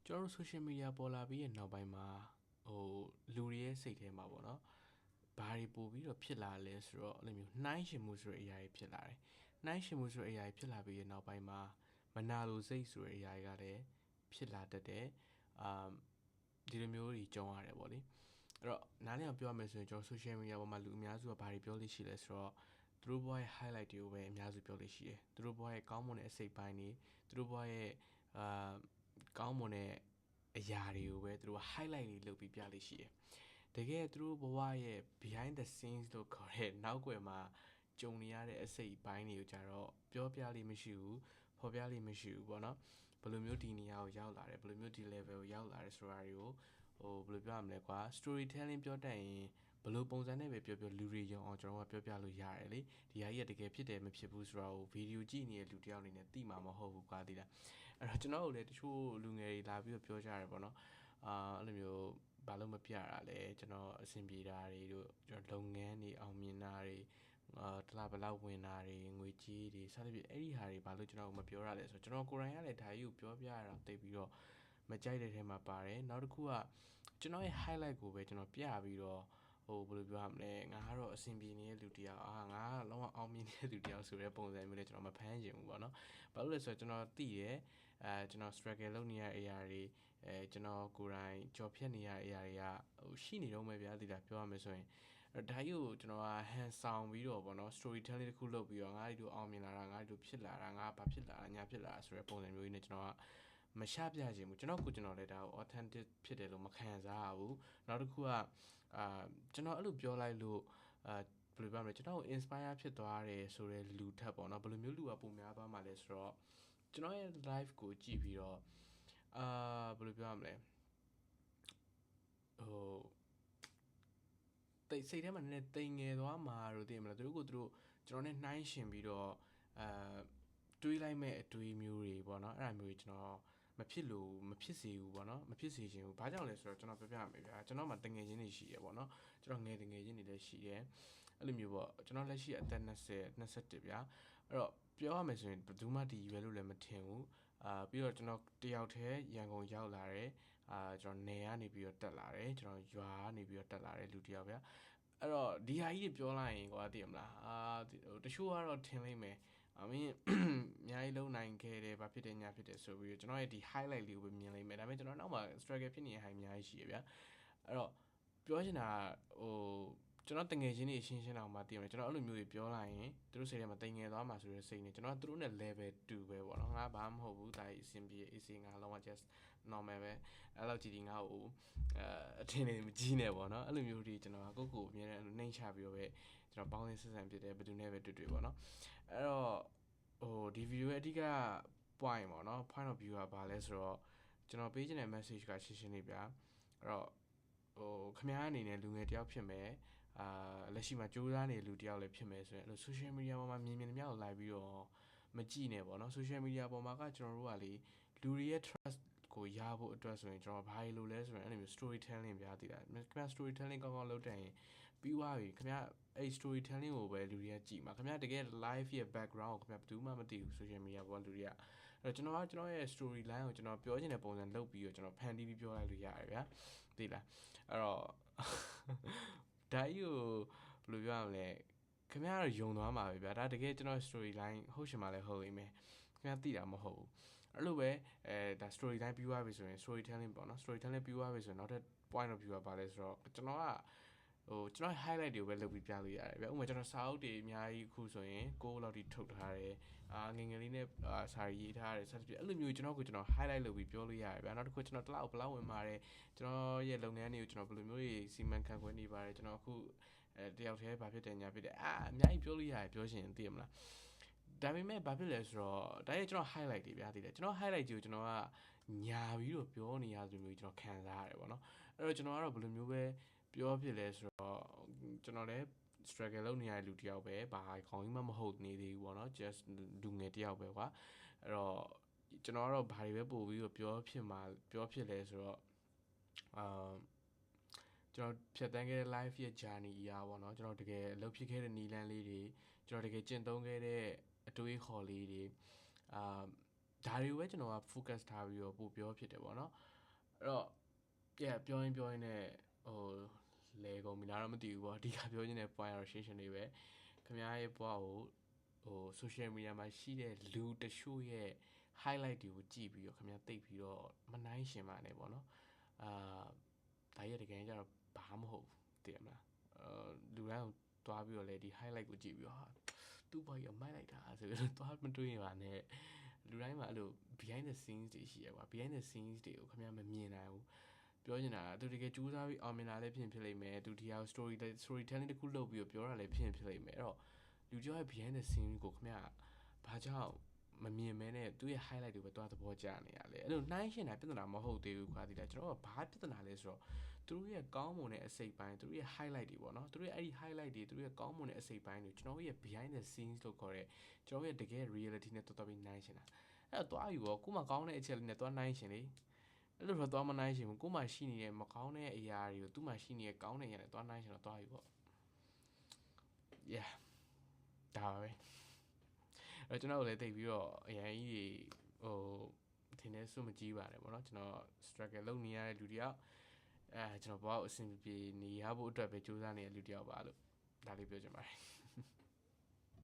ကျွန်တော်တို့ social media ပေါ်လာပြီးရဲ့နောက်ပိုင်းမှာလူတွေရဲ့စိတ်ထဲမှာပေါ့နော်ဘာတွေပို့ပြီးတော့ဖြစ်လာလဲဆိုတော့အဲ့လိုမျိုးနှိုင်းရှင်မှုဆိုတဲ့အရာတွေဖြစ်လာတယ်နှိုင်းရှင်မှုဆိုတဲ့အရာတွေဖြစ်လာပြီးရဲ့နောက်ပိုင်းမှာမနာလိုစိတ်ဆိုတဲ့အရာတွေကလည်းဖြစ်လာတတ်တယ်ဒီလိုမျိုးတွေကြုံရတယ်ပေါ့လေအဲ့တော့နားလည်အောင်ပြောရမယ်ဆိုရင်ကျွန်တော် social media ပေါ်မှာလူအများစုကဘာတွေပြောလို့ရှိလဲဆိုတော့သူတို့ဘဝရဲ့ highlight တွေကိုပဲအများစုပြောလို့ရှိတယ်သူတို့ဘဝရဲ့ကောင်းမွန်တဲ့အစိတ်ပိုင်းတွေသူတို့ဘဝရဲ့ကောင်းမွန်တဲ့အရာတွေကိုပဲသူတို့ highlight တွေလုပ်ပြီးပြလို့ရှိတယ်တကယ်သူတို့ဘဝရဲ့ behind the scenes လို့ခေါ်တဲ့နောက်ွယ်မှာကြုံနေရတဲ့အစိတ်ပိုင်းတွေကိုကြတော့ပြောပြလိမ့်မရှိဘူးဖော်ပြလိမ့်မရှိဘူးပေါ့နော်ဘယ်လိုမျိုးဒီနေရာကိုရောက်လာတယ်ဘယ်လိုမျိုးဒီ level ကိုရောက်လာတယ်ဆိုတာတွေကိုဘယ်လိုပြောရမလဲကွာ storytelling ပြောတတ်ရင်ဘယ်လိုပုံစံနဲ့ပဲပြောလူတွေရောအောင်ကျွန်တော်ကပြောပြလို့ရတယ်လေဒီဟာကြီးကတကယ်ဖြစ်တယ်မဖြစ်ဘူးဆိုတာကိုဗီဒီယိုကြည့်နေတဲ့လူတယောက်အနေနဲ့သိမှာမဟုတ်ဘူးကွာသိလားအဲ့တော့ကျွန်တော်တို့လည်းတချို့လူငယ်တွေလာပြီးတော့ပြောကြရတယ်ပေါ့နော်အဲ့လိုမျိုးဘာလို့မပြတာလဲကျွန်တော်အဆင်ပြေတာတွေတို့ကျွန်တော်လုပ်ငန်းတွေအောင်မြင်တာတွေတလားဘလောက်ဝင်တာတွေငွေကြေးတွေစသဖြင့်အဲ့ဒီဟာတွေဘာလို့ကျွန်တော်မပြောရလဲဆိုတော့ကျွန်တော်ကိုယ်တိုင်ကလည်းဒါကြီးကိုပြောပြရတာတိတ်ပြီးတော့မကြိုက်တဲ့ထဲမှာပါတယ်နောက်တစ်ခုကကျွန်တော်ရဲ့ highlight ကိုပဲကျွန်တော်ပြပြီးတော့ဘယ်လိုပြောရမလဲငါကတော့အဆင်ပြေနေတဲ့လူတယောက်ငါကလုံးဝအောင်မြင်နေတဲ့လူတယောက်ဆိုတဲ့ပုံစံမျိုးနဲ့ကျွန်တော်မဖမ်းချင်ဘူးပေါ့နော်ဘာလို့လဲဆိုတော့ကျွန်တော်သိတယ်ကျွန်တော် struggle လုပ်နေရတဲ့အရာတွေကျွန်တော်ကိုယ်တိုင်ကြော်ဖြတ်နေရတဲ့အရာတွေကရှိနေတော့မယ်ဗျာဒီလားပြောရမယ်ဆိုရင်ဒါကြီးကိုကျွန်တော်ကဟန်ဆောင်ပြီးတော့ပေါ့နော် storytelling တစ်ခုလုပ်ပြီးတော့ငါဒီလိုအောင်မြင်လာတာငါဒီလိုဖြစ်လာတာငါဘာဖြစ်လာတာညာဖြစ်လာတာဆိုတဲ့ပုံစံမျိုးကြီးနဲ့ကျွန်တော်ကမရှာပြချင်ဘူးကျွန်တော်လည်းဒါကို authentic ဖြစ်တယ်လို့မခံစားရဘူးနောက်တစ်ခုကကျွန်တော်အဲ့လိုပြောလိုက်လို့ဘယ်လိုပြောမလဲကျွန်တော်ကို inspire ဖြစ်သွားတယ်ဆိုတဲ့လူထက်ပေါ့နော်ဘယ်လိုမျိုးလူကပုံများသွားမှာလဲဆိုတော့ကျွန်တော်ရဲ့ live ကိုကြည့်ပြီးတော့ဘယ်လိုပြောရမလဲစိတ်ထဲမှာနည်းနည်းတိမ်ငယ်သွားမှာလို့သိရမလားသူတို့ကျွန်တော်နဲ့နှိုင်းရှင်ပြီးတော့တွေးလိုက်မဲ့အတွေးမျိုးတွေပေါ့နော်အဲ့ဒါမျိုးကျွန်တော်မဖြစ်စေဘူးပေါ့နော်မဖြစ်စေချင်ဘူးဘာကြောင့်လဲဆိုတော့ကျွန်တော်ပြောပြရမယ်ဗျာကျွန်တော်မှတငယ်ချင်းတွေရှိရပေါ့နော်ကျွန်တော်ငယ်တငယ်ချင်းတွေလည်းရှိတယ်အဲ့လိုမျိုးပေါ့ကျွန်တော်လက်ရှိအသက်20 21ဗျာအဲ့တော့ပြောရမယ်ဆိုရင်ဘယ်သူမှဒီရွယ်လို့လည်းမထင်ဘူးပြီးတော့ကျွန်တော်တယောက်တည်းရန်ကုန်ရောက်လာတယ်ကျွန်တော်နယ်ကနေပြီးတော့တက်လာတယ်ကျွန်တော်ရွာကနေပြီးတော့တက်လာတယ်လူတယောက်ဗျာအဲ့တော့ဒီဟာကြီးပြောလိုက်ရင်ကွာသိရမလားတချို့ကတော့ထင်လိမ့်မယ်အမင်းအများကြီးလုံနိုင်ခဲ့တယ်ဘာဖြစ်တယ်ညာဖြစ်တယ်ဆိုပြီးတော့ကျွန်တော်ရဲ့ဒီ highlight လေးကိုပဲမြင်လိမ့်မယ်ဒါပေမဲ့ကျွန်တော်နောက်မှာ struggle ဖြစ်နေတဲ့ဟာအများကြီးရှိရဗျာအဲ့တော့ပြောချင်တာကျွန်တော်တငယ်ချင်းတွေရှင်းအောင်မှသိရမယ်ကျွန်တော်အဲ့လိုမျိုးတွေပြောလိုက်ရင်သူတို့စိတ်ထဲမှာတိမ်ငယ်သွားမှာဆိုတဲ့စိတ်နဲ့ကျွန်တော်သူတို့နဲ့ level 2ပဲပေါ့နော်ငါဘာမှမဟုတ်ဘူးဒါကြီးအဆင်ပြေ AC ငါလုံးဝ just normal ပဲအဲ့လောက်ကြည့်ဒီငါ့ကိုအထင်နေမကြီးနဲ့ပေါ့နော်အဲ့လိုမျိုးတွေကျွန်တော်ကိုအမြဲတမ်းနှိမ့်ချပြီးတော့ပဲကျွန်တော်ပေါင်းစင်းဆက်ဆံဖြစ်တယ်ဘယ်သူနဲ့ပဲတွေ့ပေါ့နော်အဲ့တော့ဒီဗီဒီယိုရဲ့အဓိက point ပေါ့နော် point of view ကဘာလဲဆိုတော့ကျွန်တော်ပေးချင်တဲ့ message ကရှင်းလေးဗျာအဲ့တော့ခင်ဗျားအနေနဲ့လူငယ်တယောက်ဖြစ်မယ်လက်ရှိမှာကြိုးစားနေလူတယောက်လည်းဖြစ်မယ်ဆိုရင်အဲ့လို social media ပေါ်မှာမြင်မြင်များကိုလိုက်ပြီးတော့မကြည့်နဲ့ပေါ့နော် social media ပေါ်မှာကကျွန်တော်တို့ကလေလူတွေရဲ့ trust ကိုရဖို့အတွက်ဆိုရင်ကျွန်တော်ဘာလို့လဲဆိုရင်အဲ့လိုမျိုး storytelling ပြတည်တာခင်ဗျာ storytelling ကောင်းကောင်းလုပ်တဲ့ရင်ပြီးသွားပြီခင်ဗျာအဲ့ storytelling ကိုပဲလူတွေကကြည့်မှာခင်ဗျာတကယ် live ရဲ့ background ကိုခင်ဗျာဘယ်သူမှမသိဘူး social media ပေါ်လူတွေကအဲ့တော့ကျွန်တော်ရဲ့ story line ကိုကျွန်တော်ပြောချင်တဲ့ပုံစံလုပ်ပြီးတော့ကျွန်တော်ဖန်တီးပြီးပြောလိုက်လို့ရတယ်ဗျာသိလားအဲ့တော့ဒါကြီးကိုဘယ်လိုပြောရမလဲခင်ဗျားတော့ယုံသွားမှာပဲဗျာဒါတကယ်ကျွန်တော် story line ဟုတ်ရှင်မှာလည်းဟုတ်လိမ့်မယ်ခင်ဗျားသိတာမဟုတ်ဘူးအဲ့လိုပဲဒါ story line ပြီးသွားပြီဆိုရင် storytelling ပေါ့နော် storytelling ပြီးသွားပြီဆိုရင်နောက်ထပ် point of view ကပါလဲဆိုတော့ကျွန်တော် highlight တွေကိုပဲလုပ်ပြီးပြလို့ရတယ်ဗျဥပမာကျွန်တော်စာအုပ်တွေအများကြီးအခုဆိုရင်6လောက်ထိထုတ်ထားတယ်ငငယ်လေးနဲ့စာရေးထားတယ်ဆက်ပြအဲ့လိုမျိုးကျွန်တော် highlight လုပ်ပြီးပြောလို့ရတယ်ဗျနောက်တစ်ခုကျွန်တော်တစ်လောက်ဘလောက်ဝင်ပါတယ်ကျွန်တော်ရဲ့လုပ်ငန်းတွေကိုကျွန်တော်ဘယ်လိုမျိုးတွေစီမံခန့်ခွဲနေပါတယ်ကျွန်တော်အခုတယောက်တည်းဘာဖြစ်တယ်ညာဖြစ်တယ်အများကြီးပြောလို့ရတယ်ပြောရှင်သိရမလားဒါပေမဲ့ဘာဖြစ်လဲဆိုတော့ဒါရဲ့ကျွန်တော် highlight တွေဗျာသိတယ်ကျွန်တော် highlight ကြီးကိုကျွန်တော်ကညာပြီးတော့ပြောနေရသလိုမျိုးကျွန်တော်ခံစားရတယ်ပေါ့နော်အဲ့တော့ကျွန်တော်ကတော့ဘယ်လိုမျိုးပဲပြောဖြစ်လဲဆိုတော့ကျွန်တော်လည်း struggle လုပ်နေရတဲ့လူတယောက်ပဲဘာခေါင်းကြီးမှမဟုတ်နေသေးဘူးပေါ့နော် just လူငယ်တယောက်ပဲကွာအဲ့တော့ကျွန်တော်ကတော့ဘာတွေပဲပို့ပြီးတော့ပြောဖြစ်လဲဆိုတော့ကျွန်တော်ဖြတ်တန်းခဲ့တဲ့ life ရဲ့ journey အရာပေါ့နော်ကျွန်တော်တကယ်လှုပ်ဖြစ်ခဲ့တဲ့နီလန်းလေးတွေကျွန်တော်တကယ်ကျင့်သုံးခဲ့တဲ့အတွေးခေါ်လေးတွေဒါတွေကိုပဲကျွန်တော်က focus ထားပြီးတော့ပို့ပြောဖြစ်တယ်ပေါ့နော် အဲ့တော့ yeah ပြောရင်နဲ့ဟိုလေကုန်ပြီလားတော့မသိဘူးပေါ့အဓိကပြောချင်တဲ့ point ကတော့ရှင်းနေပဲခင်ဗျားရဲ့ဘဝကိုဟို social media မှာရှိတဲ့လူတချို့ရဲ့ highlight တွေကိုကြည့်ပြီးတော့ခင်ဗျားသိပြီးတော့မနိုင်ရှင်ပါနဲ့ပေါ့နော်ဒါရတကယ်ကြတော့ဘာမဟုတ်သိရမလားလူတိုင်းကိုတွားပြီးတော့လေဒီ highlight ကိုကြည့်ပြီးတော့ဟာသူ့ဘာကြီးအမိုက်လိုက်တာဆိုပြီးတော့တွားမတွေးရင်ပါနဲ့လူတိုင်းမှာအဲ့လို behind the scenes တွေရှိရကွာ behind the scenes တွေကိုခင်ဗျားမမြင်နိုင်ဘူးပြောချင်တာသူတကယ်ကြိုးစားပြီးအောင်မြင်လာလည်းဖြစ်လိမ့်မယ်သူဒီဟာ storytelling တခုလုပ်ပြီးတော့ပြောတာလည်းဖြစ်လိမ့်မယ်အဲ့တော့လူကြောရဲ့ behind the scene ကိုခင်ဗျာဘာကြောင့်မမြင်မဲနဲ့သူ့ရဲ့ highlight တွေပဲတွားသဘောကျနေရလဲအဲ့လိုနှိုင်းရှင်တာပြဿနာမဟုတ်သေးဘူးခွာဒီလားကျွန်တော်ကဘာပြဿနာလဲဆိုတော့သူတို့ရဲ့ကောင်းမွန်တဲ့အစိတ်ပိုင်းသူတို့ရဲ့ highlight တွေပေါ့နော်သူတို့ရဲ့အဲ့ဒီ highlight တွေသူတို့ရဲ့ကောင်းမွန်တဲ့အစိတ်ပိုင်းတွေကျွန်တော်ရဲ့ behind the scenes လို့ခေါ်တဲ့ကျွန်တော်ရဲ့တကယ် reality နဲ့တော်ပြီးနှိုင်းရှင်တာအဲ့တော့တွားယူပေါ့ကိုမှကောင်းတဲ့အချက်လေးနဲ့တွားနှိုင်းရှင်လေအဲ့လိုတော့တွားမနှိုင်းရှင်ဘူးကိုမှရှိနေတဲ့မကောင်းတဲ့အရာတွေကိုသူ့မှာရှိနေတဲ့ကောင်းတဲ့အရာတွေတွားနှိုင်းရှင်တော့တွားယူပေါ့ yeah ဒါပဲအဲ့ကျွန်တော်လည်းတိတ်ပြီးတော့အရင်ကြီးဟိုထင်နေစွမကြည့်ပါတယ်ပေါ့နော်ကျွန်တော် struggle လုပ်နေရတဲ့လူတယောက်ကျွန်တော်ဘောက်အဆင်ပြေနေရဖို့အတွက်ပဲကြိုးစားနေတဲ့လူတယောက်ပါလို့ဒါလေးပြောချင်ပါတယ်